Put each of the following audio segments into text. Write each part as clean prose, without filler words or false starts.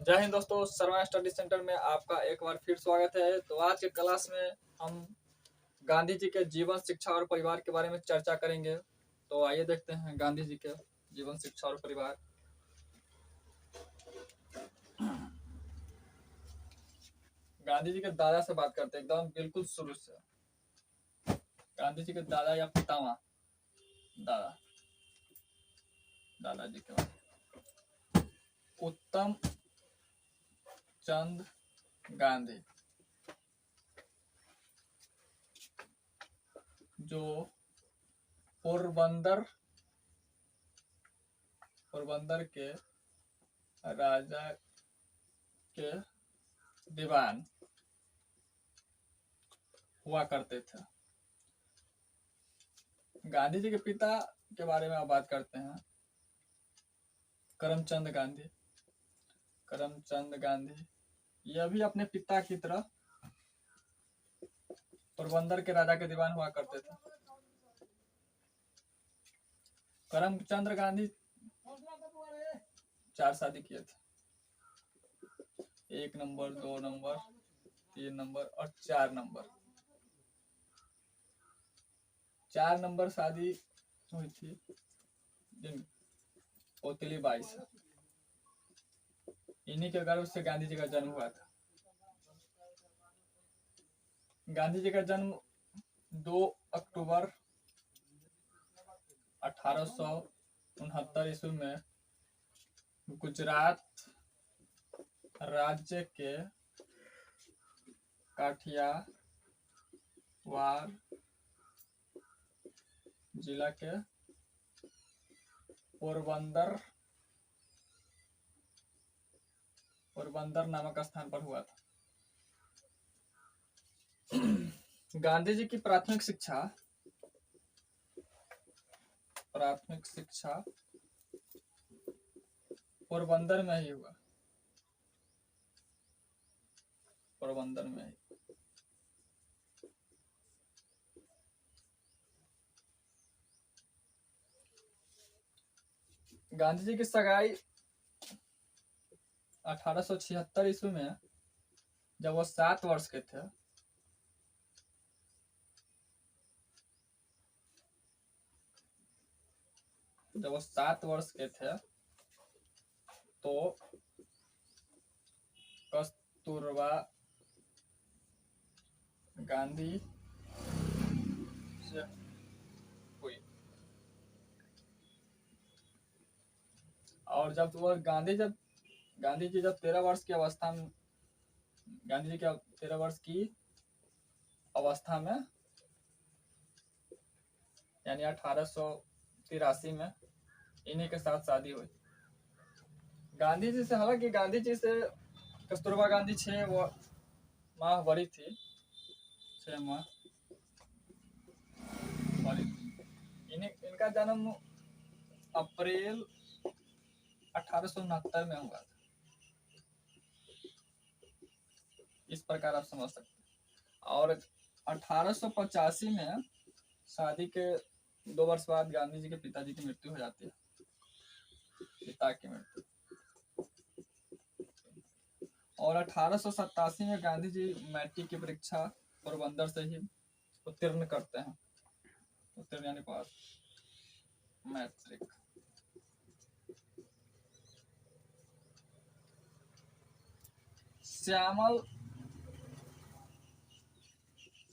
जय हिंद दोस्तों, Sharma study centre में आपका एक बार फिर स्वागत है। तो आज के क्लास में हम गांधी जी के जीवन, शिक्षा और परिवार के बारे में चर्चा करेंगे। तो आइए देखते हैं गांधी जी के जीवन, शिक्षा और परिवार। गांधी जी के दादा से बात करते हैं, एकदम बिल्कुल शुरू से। गांधी जी के दादा या पितामह, दादाजी के बारे। उत्तम चंद गांधी, जो पोरबंदर के राजा के दीवान हुआ करते थे। गांधी जी के पिता के बारे में आप बात करते हैं, करमचंद गांधी। यह भी अपने पिता की तरह पोरबंदर के राजा के दीवान हुआ करते थे। करमचंद गांधी 4 शादी किए थे, 1 नंबर, 2 नंबर, 3 नंबर और 4 नंबर। 4 नंबर शादी हुई थी पोतली बाई से। इन्हीं के गर्भ से गांधी जी का जन्म हुआ था। गांधी जी का जन्म 2 अक्टूबर 1869 ईस्वी में गुजरात राज्य के काठियावाड़ जिला के पोरबंदर नामक स्थान पर हुआ था। गांधी जी की प्राथमिक शिक्षा पोरबंदर में ही हुआ। पोरबंदर में ही गांधी जी की सगाई 1876 ईस्वी में, जब वो 7 वर्ष के थे। तो कस्तूरबा गांधी से हुई। और जब गांधी जी जब 13 वर्ष की अवस्था में, गांधी जी की 13 वर्ष की अवस्था में, यानी 1883 में इन्हीं के साथ शादी हुई। गांधी जी से, हालांकि गांधी जी से कस्तूरबा गांधी 6 माह बड़ी थी, 6 माह बड़ी थी। इनका जन्म अप्रैल 1869 में हुआ था। इस प्रकार आप समझ सकते हैं। और 1885 में शादी के 2 वर्ष बाद गांधी जी के पिताजी की मृत्यु हो जाती है। पिता की मृत्यु। और 1887 में गांधी जी मैट्रिक की परीक्षा पोरबंदर से ही उत्तीर्ण करते हैं। उत्तीर्ण यानी पास, मैट्रिक।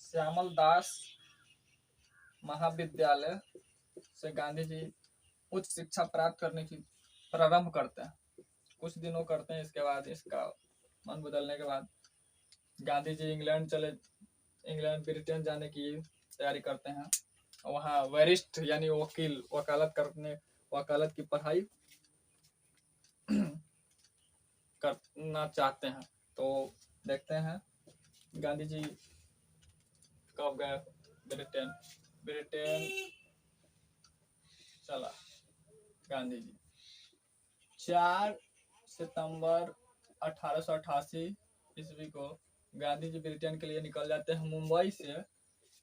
श्यामल दास महाविद्यालय से गांधी जी उच्च शिक्षा प्राप्त करने की प्रारंभ करते हैं। कुछ दिनों करते हैं, इसके बाद इसका मन बदलने के बाद गांधी जी इंग्लैंड ब्रिटेन जाने की तैयारी करते हैं। वहाँ वरिष्ठ यानी वकील, वकालत की पढ़ाई करना चाहते हैं। तो देखते हैं गांधी जी कब गए ब्रिटेन चला गांधी जी। 4 सितंबर 1888 ईस्वी को गांधी जी ब्रिटेन के लिए निकल जाते हैं, मुंबई से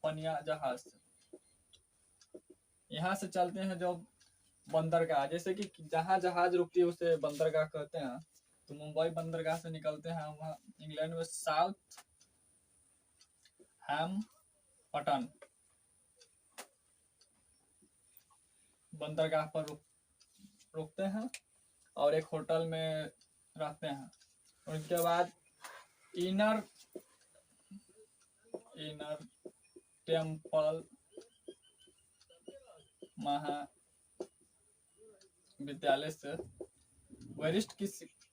पनिया जहाज से। यहाँ से चलते हैं जो बंदरगाह, जैसे कि जहाँ जहाज रुकती है उसे बंदरगाह कहते हैं। तो मुंबई बंदरगाह से निकलते हैं वहाँ इंग्लैंड में साउथ हैम्पटन बंदरगाह पर रुकते हैं और एक होटल में रहते हैं। उसके बाद इनर टेम्पल महाविद्यालय से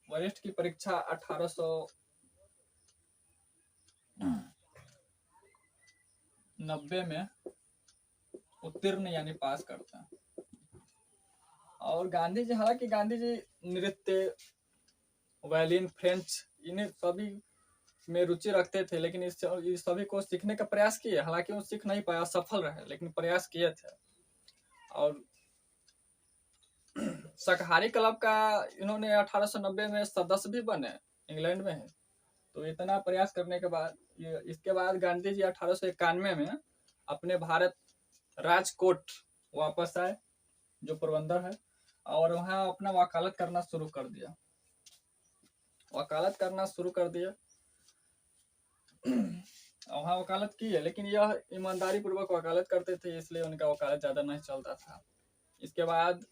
वरिष्ठ की परीक्षा 1890 में उत्तीर्ण यानी पास करते हैं। और गांधी जी, हालांकि गांधी जी नृत्य, वायलिन, फ्रेंच, इन्हें सभी में रुचि रखते थे, लेकिन इस सभी को सीखने का प्रयास किए। हालांकि वो सीख नहीं पाया, सफल रहे, लेकिन प्रयास किए थे। और शाकाहारी क्लब का इन्होंने 1890 में सदस्य भी बने, इंग्लैंड में है। तो इतना प्रयास करने के बाद इसके बाद गांधी जी 1891 में अपने भारत राजकोट वापस आए, जो पोरबंदर है, और वहाँ अपना वकालत करना शुरू कर दिया। वहाँ वकालत की है, लेकिन यह ईमानदारी पूर्वक वकालत करते थे, इसलिए उनका वकालत ज़्यादा नहीं चलता था। इसके बाद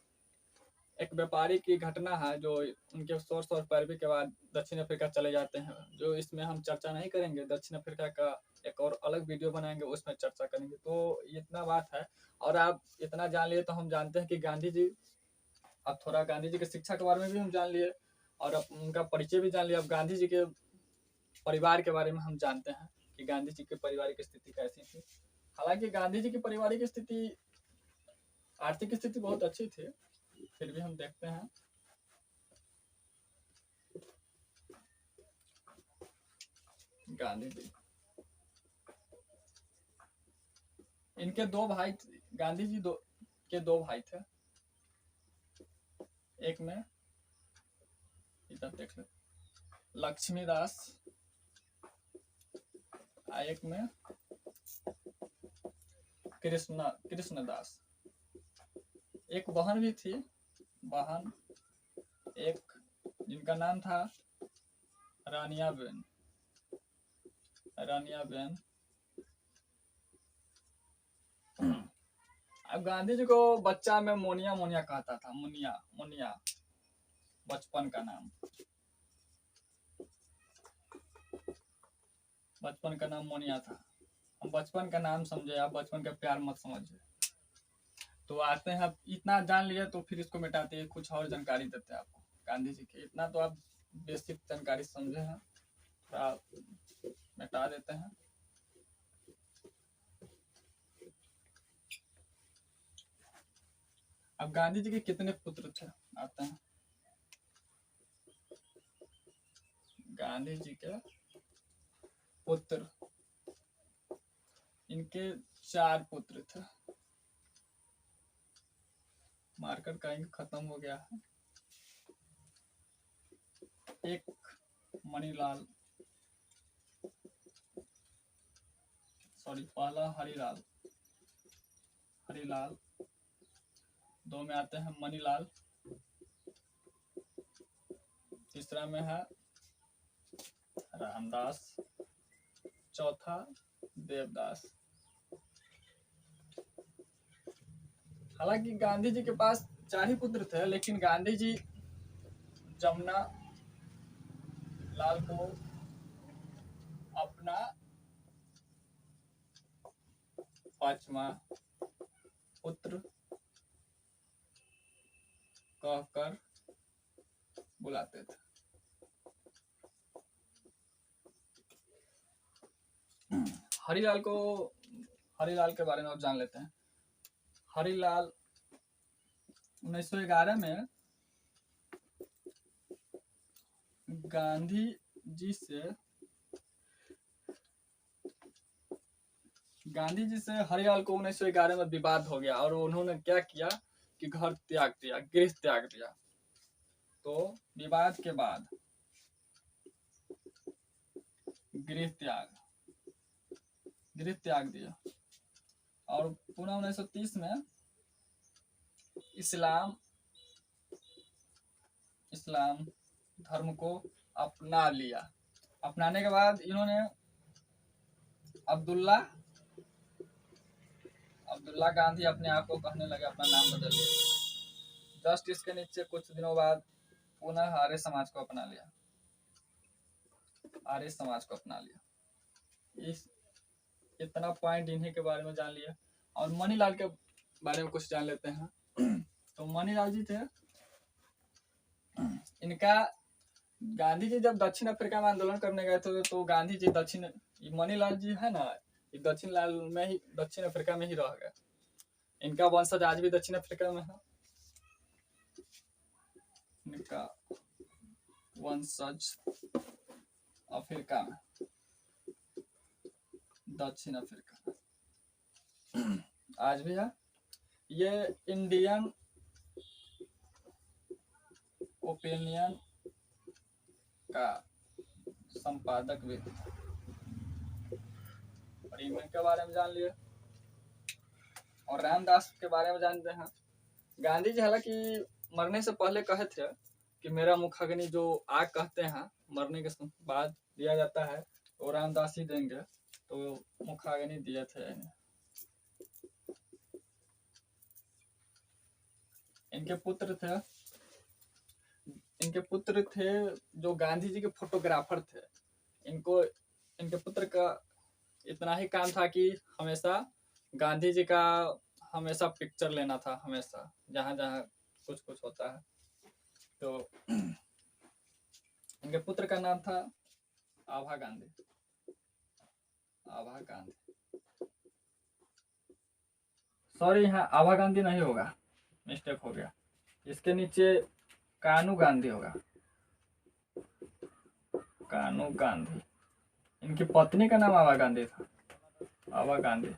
एक व्यापारी की घटना है, जो उनके सोर्स और पैरवी के बाद दक्षिण अफ्रीका चले जाते हैं, जो इसमें हम चर्चा नहीं करेंगे। दक्षिण अफ्रीका का एक और अलग वीडियो बनाएंगे, उसमें चर्चा करेंगे। तो इतना बात है। और आप इतना जान लिए तो हम जानते हैं कि गांधी जी, अब थोड़ा गांधी जी की शिक्षा के बारे में भी हम जान लिए और उनका परिचय भी जान लिया। अब गांधी जी के परिवार के बारे में हम जानते हैं कि गांधी जी के परिवार की स्थिति कैसी थी। हालांकि गांधी जी की पारिवारिक स्थिति, आर्थिक स्थिति बहुत अच्छी थी, फिर भी हम देखते हैं। गांधी जी, इनके दो भाई, गांधी जी के दो भाई थे। एक में इधर देख लो, लक्ष्मीदास, एक में कृष्णदास। एक बहन भी थी, बहन एक, जिनका नाम था रानियाबेन। अब गांधी जी को बच्चा में मोनिया कहता था, मोनिया बचपन का नाम मोनिया था। हम बचपन का नाम समझे, आप बचपन का प्यार मत समझिए। तो आते हैं, अब इतना जान लिए तो फिर इसको मिटाते हैं, कुछ और जानकारी देते हैं आपको गांधी जी की। इतना तो आप बेसिक जानकारी समझे हैं, थोड़ा मिटा देते हैं। अब गांधी जी के कितने पुत्र थे, आते हैं। गांधी जी के पुत्र, इनके 4 पुत्र थे। मार्कर का इंक खत्म हो गया है। एक मणिलाल, पहला हरिलाल, 2 में आते हैं मणिलाल, तीसरा में है रामदास, चौथा देवदास। हालांकि गांधी जी के पास 4 ही पुत्र थे, लेकिन गांधी जी जमुना लाल को अपना 5वां पुत्र कहकर बुलाते थे। हरिलाल के बारे में आप जान लेते हैं। हरिलाल 1911 में गांधी जी से हरिलाल को 1911 में विवाद हो गया, और उन्होंने क्या किया कि घर त्याग दिया, गृह त्याग दिया। तो विवाद के बाद गृह त्याग दिया, और पुनः 1930 में इस्लाम धर्म को अपना लिया। अपनाने के बाद इन्होंने अब्दुल्ला गांधी अपने आप को कहने लगे, अपना नाम बदल लिया। जस्ट इसके नीचे कुछ दिनों बाद पुनः आर्य समाज को अपना लिया। इस इतना पॉइंट इन्हीं के बारे में जान लिया। और मनीलाल के बारे में कुछ जान लेते हैं। तो मनीलाल जी थे, इनका गांधी जी जब दक्षिण अफ्रीका में आंदोलन करने गए थे तो गांधी जी मनीलाल जी है ना, दक्षिण अफ्रीका में ही रह गए। इनका वंशज आज भी दक्षिण अफ्रीका में है। इनका वंशज अफ्रीका में, दक्षिण अफ्रीका आज भी है। ये इंडियन ओपिनियन का संपादक भी थे। और इनके बारे में जान लिए। और रामदास के बारे में जानते हैं। गांधी जी हालांकि मरने से पहले कहे थे कि मेरा मुखाग्नि जो आग कहते हैं मरने के बाद दिया जाता है तो रामदास ही देंगे, तो मुखाग्नि दिए थे इन्हें। इनके पुत्र थे जो गांधी जी के फोटोग्राफर थे। इनके पुत्र का इतना ही काम था कि हमेशा गांधी जी का हमेशा पिक्चर लेना था, हमेशा जहां जहां कुछ कुछ होता है। तो इनके पुत्र का नाम था आभा गांधी। सॉरी, यहाँ आभा गांधी नहीं होगा, मिस्टेक हो गया। इसके नीचे कानू गांधी होगा। कानू गांधी, इनकी पत्नी का नाम आभा गांधी था। आभा गांधी।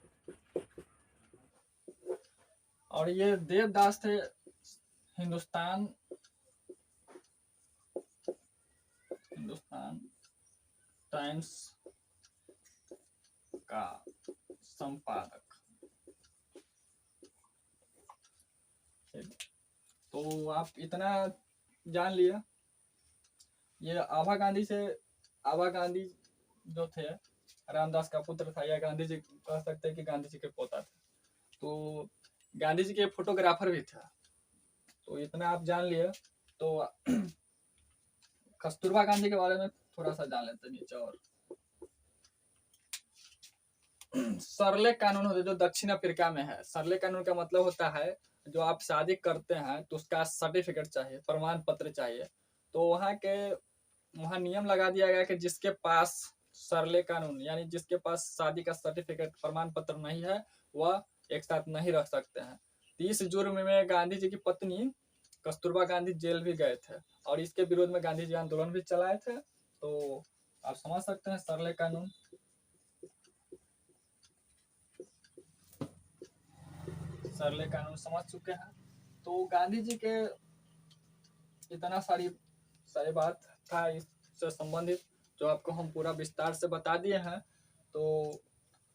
और ये देवदास थे, हिंदुस्तान टाइम्स का संपादक। तो आप इतना जान लिया। ये आभा गांधी जो थे रामदास का पुत्र था, या गांधी जी कह सकते हैं कि गांधी जी के पोता थे। तो गांधी जी के फोटोग्राफर भी था। तो इतना आप जान लिए। तो कस्तूरबा गांधी के बारे में थोड़ा सा जान लेते हैं नीचे। और सरले कानून होते जो दक्षिण अफ्रीका में है। सरले कानून का मतलब होता है जो आप शादी करते हैं तो उसका सर्टिफिकेट चाहिए, प्रमाण पत्र चाहिए। तो वहाँ नियम लगा दिया गया कि जिसके पास सरले कानून यानी जिसके पास शादी का सर्टिफिकेट प्रमाण पत्र नहीं है वह एक साथ नहीं रह सकते हैं। 30 जुर्म में गांधी जी की पत्नी कस्तूरबा गांधी जेल भी गए थे और इसके विरोध में गांधी जी आंदोलन भी चलाए थे। तो आप समझ सकते हैं सरले कानून। समझ चुके हैं। तो गांधी जी के इतना सारी बात था इससे संबंधित जो आपको हम पूरा विस्तार से बता दिए हैं। तो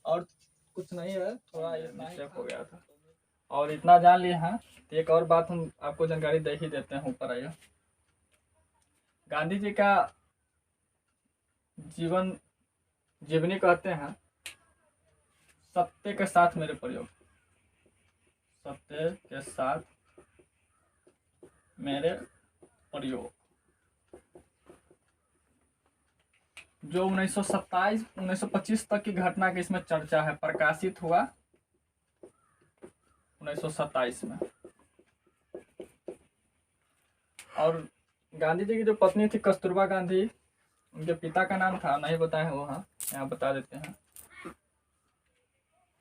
और कुछ नहीं है, थोड़ा इतना ही हो गया था और इतना जान लिए हैं। तो एक और बात हम आपको जानकारी दे ही देते हैं। ऊपर आइए। गांधी जी का जीवनी कहते हैं सत्य के साथ मेरे प्रयोग। सत्य के साथ मेरे प्रयोग जो 1925 तक की घटना की इसमें चर्चा है। प्रकाशित हुआ 1927 में। और गांधी जी की जो पत्नी थी कस्तूरबा गांधी, उनके पिता का नाम था, नहीं बताए वो, हाँ यहाँ बता देते हैं।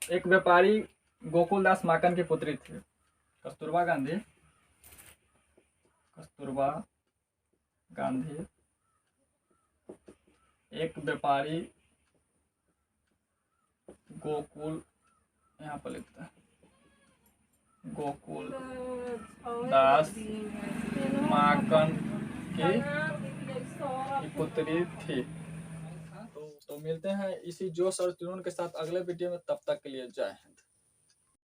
एक व्यापारी गोकुलदास माकन की पुत्री थी कस्तूरबा गांधी। एक व्यापारी गोकुल, यहाँ पर लिखता है गोकुल दास माकन की पुत्री थी। तो मिलते हैं इसी जोश और जुनून के साथ अगले वीडियो में। तब तक के लिए जय हिंद।